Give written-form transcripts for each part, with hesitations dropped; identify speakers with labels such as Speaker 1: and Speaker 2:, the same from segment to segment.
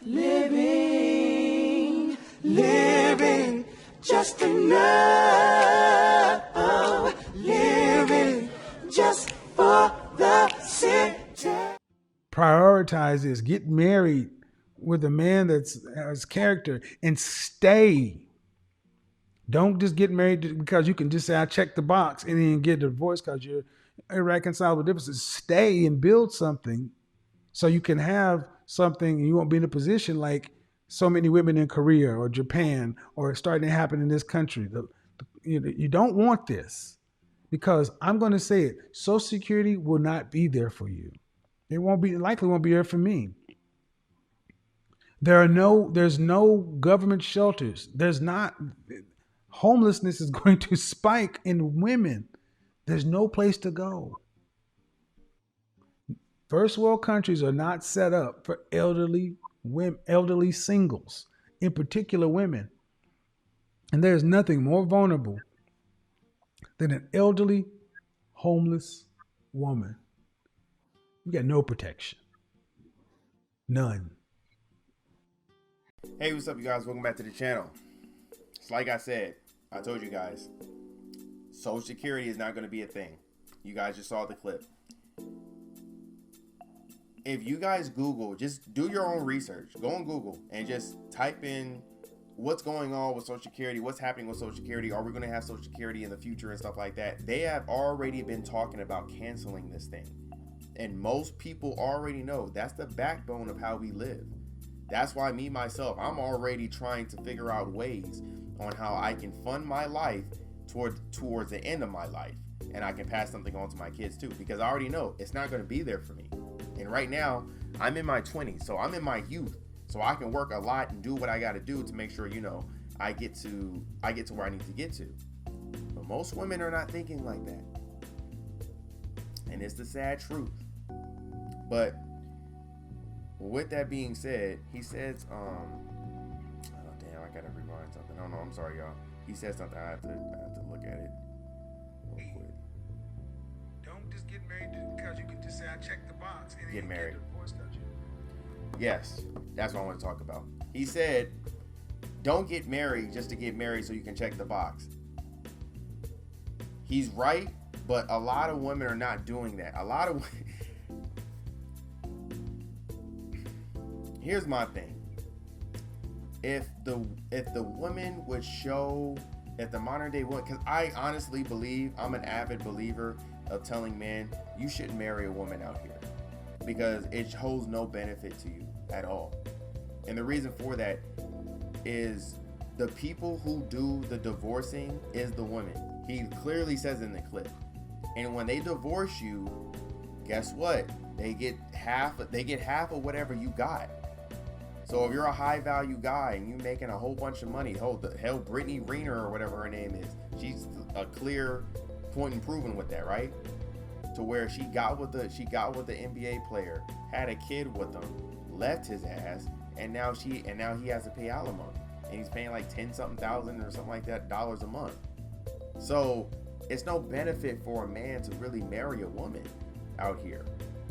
Speaker 1: living just enough, living just for the city.
Speaker 2: Prioritize this. Get married with a man that has character and stay. Don't just get married because you can just say, I checked the box and then get divorced because you're irreconcilable differences. Stay and build something so you can have something and you won't be in a position like so many women in Korea or Japan or it's starting to happen in this country. You don't want this because I'm going to say it. Social Security will not be there for you. It likely won't be there for me. There's no government shelters. Homelessness is going to spike in women. There's no place to go. First world countries are not set up for elderly women, elderly singles, in particular women. And there's nothing more vulnerable than an elderly, homeless woman. You got no protection. None.
Speaker 3: Hey, what's up, you guys? Welcome back to the channel. It's like I said, I told you guys, Social Security is not going to be a thing. You guys just saw the clip. If you guys Google, just do your own research. Go on Google and just type in what's going on with Social Security, what's happening with Social Security, are we going to have Social Security in the future and stuff like that. They have already been talking about canceling this thing. And most people already know that's the backbone of how we live. That's why myself, I'm already trying to figure out ways on how I can fund my life towards the end of my life. And I can pass something on to my kids too, because I already know it's not going to be there for me. And right now, I'm in my 20s, so I'm in my youth. So I can work a lot and do what I got to do to make sure, I get to where I need to get to. But most women are not thinking like that. And it's the sad truth. But with that being said, he says, oh damn, I gotta rewind something. Oh no, I'm sorry, y'all. He said something. I have to look at it real quick.
Speaker 2: Don't just get married because you can just say I checked the box and
Speaker 3: Get married.
Speaker 2: divorced because you.
Speaker 3: Yes, that's what I want to talk about. He said, don't get married just to get married so you can check the box. He's right, but a lot of women are not doing that. Here's my thing. If the women would show, if the modern day woman, because I honestly believe, I'm an avid believer of telling men, you shouldn't marry a woman out here because it holds no benefit to you at all. And the reason for that is the people who do the divorcing is the women. He clearly says in the clip. And when they divorce you, guess what? They get half of whatever you got. So if you're a high value guy and you making a whole bunch of money, hell, Brittany Renner or whatever her name is, she's a clear point in proving with that, right? To where she got with the NBA player, had a kid with him, left his ass, and now he has to pay alimony, and he's paying like 10-something thousand or something like that dollars a month. So it's no benefit for a man to really marry a woman out here.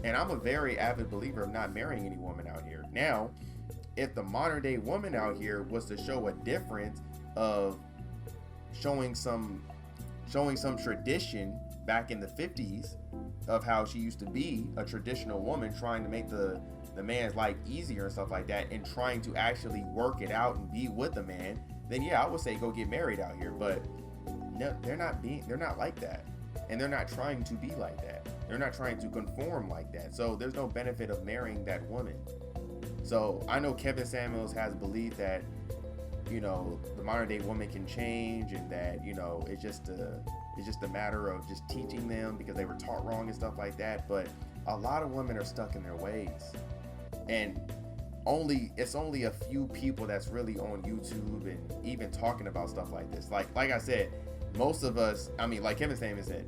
Speaker 3: And I'm a very avid believer of not marrying any woman out here. Now, if the modern day woman out here was to show a difference of showing some tradition back in the 50s of how she used to be a traditional woman, trying to make the man's life easier and stuff like that, and trying to actually work it out and be with the man, then yeah, I would say go get married out here. But no, they're not like that, and they're not trying to be like that. They're not trying to conform like that. So there's no benefit of marrying that woman. So I know Kevin Samuels has believed that, the modern day woman can change, and that, it's just a matter of just teaching them because they were taught wrong and stuff like that. But a lot of women are stuck in their ways, and it's only a few people that's really on YouTube and even talking about stuff like this. Like I said, most of us, like Kevin Samuels said,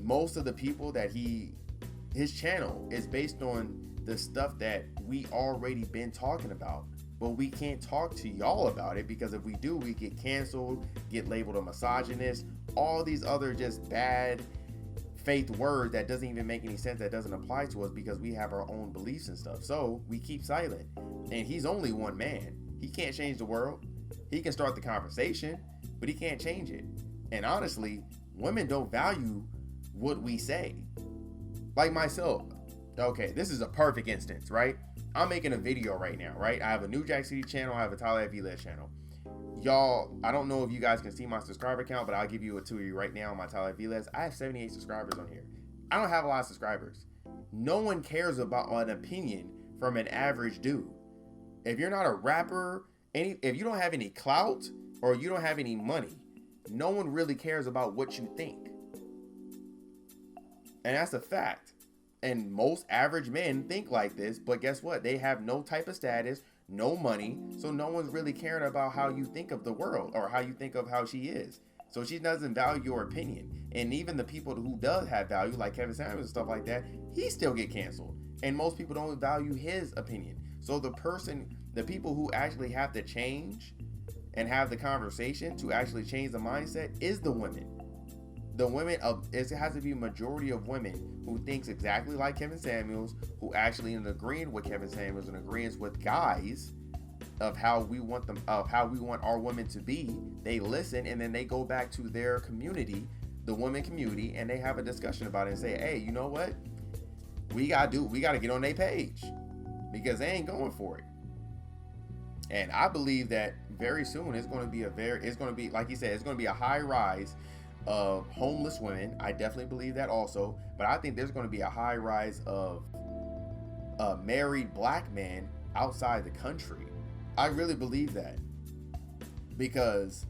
Speaker 3: most of the people that his channel is based on the stuff that we already been talking about, but we can't talk to y'all about it because if we do, we get canceled, get labeled a misogynist, all these other just bad faith word that doesn't even make any sense, that doesn't apply to us because we have our own beliefs and stuff. So we keep silent. And he's only one man. He can't change the world. He can start the conversation, but he can't change it. And honestly, women don't value what we say. Like myself. Okay, this is a perfect instance, right? I'm making a video right now, right? I have a New Jack City channel. I have a Tyler Viles channel. Y'all, I don't know if you guys can see my subscriber count, but I'll give you a to you right now on my Tyler Viles. I have 78 subscribers on here. I don't have a lot of subscribers. No one cares about an opinion from an average dude. If you're not a rapper, if you don't have any clout or you don't have any money, no one really cares about what you think. And that's a fact. And most average men think like this, but guess what? They have no type of status, no money, so no one's really caring about how you think of the world or how you think of how she is. So she doesn't value your opinion. And even the people who does have value, like Kevin Samuels and stuff like that, he still get canceled. And most people don't value his opinion. So the people who actually have to change and have the conversation to actually change the mindset is the women. The women it has to be a majority of women who thinks exactly like Kevin Samuels, who actually in agreeing with Kevin Samuels and agreeing with guys of how we want our women to be. They listen and then they go back to their community, the women community, and they have a discussion about it and say, hey, you know what? We gotta get on their page because they ain't going for it. And I believe that very soon it's going to be like he said, it's going to be a high rise of homeless women. I definitely believe that also, but I think there's going to be a high rise of married black men outside the country. I really believe that, because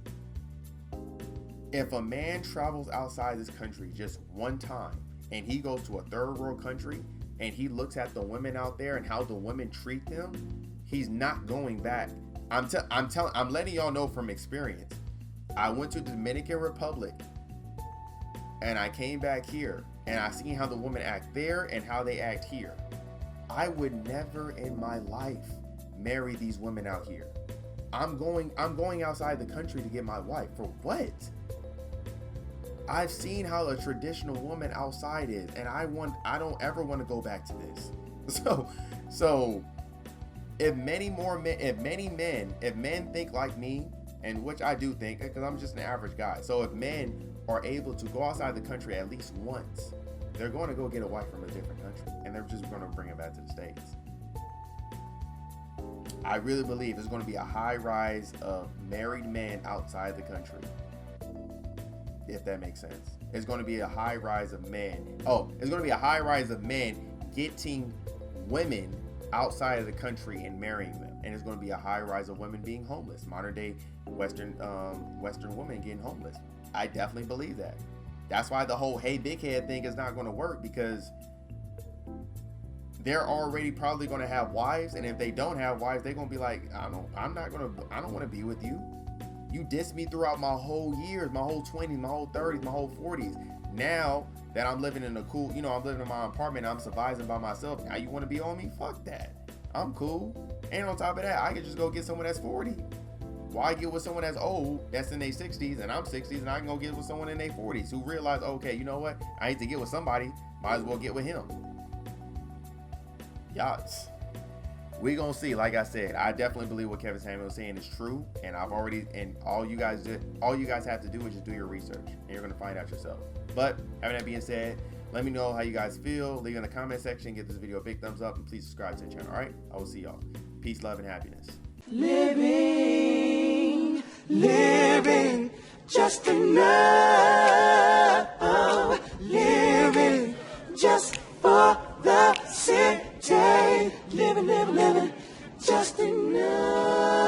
Speaker 3: if a man travels outside this country just one time and he goes to a third world country and he looks at the women out there and how the women treat them, he's not going back. I'm letting y'all know from experience. I went to the Dominican Republic and I came back here and I seen how the women act there and how they act here. I would never in my life marry these women out here. I'm going outside the country to get my wife. For what? I've seen how a traditional woman outside is, and I don't ever want to go back to this. So if men think like me, and which I do think, because I'm just an average guy. So if men are able to go outside the country at least once, they're going to go get a wife from a different country, and they're just going to bring it back to the States. I really believe there's going to be a high rise of married men outside the country, if that makes sense. It's going to be a high rise of men. It's going to be a high rise of men getting women outside of the country and marrying them. And it's going to be a high rise of women being homeless. Modern day Western women getting homeless. I definitely believe that. That's why the whole hey big head thing is not going to work, because they're already probably going to have wives, and if they don't have wives, they're going to be like, I don't want to be with you. You dissed me throughout my whole years, my whole 20s, my whole 30s, my whole 40s. Now that I'm living in I'm living in my apartment, I'm surviving by myself. Now you want to be on me? Fuck that. I'm cool. And on top of that, I can just go get someone that's 40. Why get with someone that's old, that's in their 60s, and I'm 60s, and I can go get with someone in their 40s who realize, okay, you know what? I need to get with somebody. Might as well get with him. Yachts. We gonna see. Like I said, I definitely believe what Kevin Samuels is saying is true, and all you guys have to do is just do your research, and you're gonna find out yourself. But having that being said, let me know how you guys feel. Leave in the comment section. Give this video a big thumbs up, and please subscribe to the channel. All right, I will see y'all. Peace, love, and happiness.
Speaker 1: Living, just enough. Living, just for the city. Living, just enough.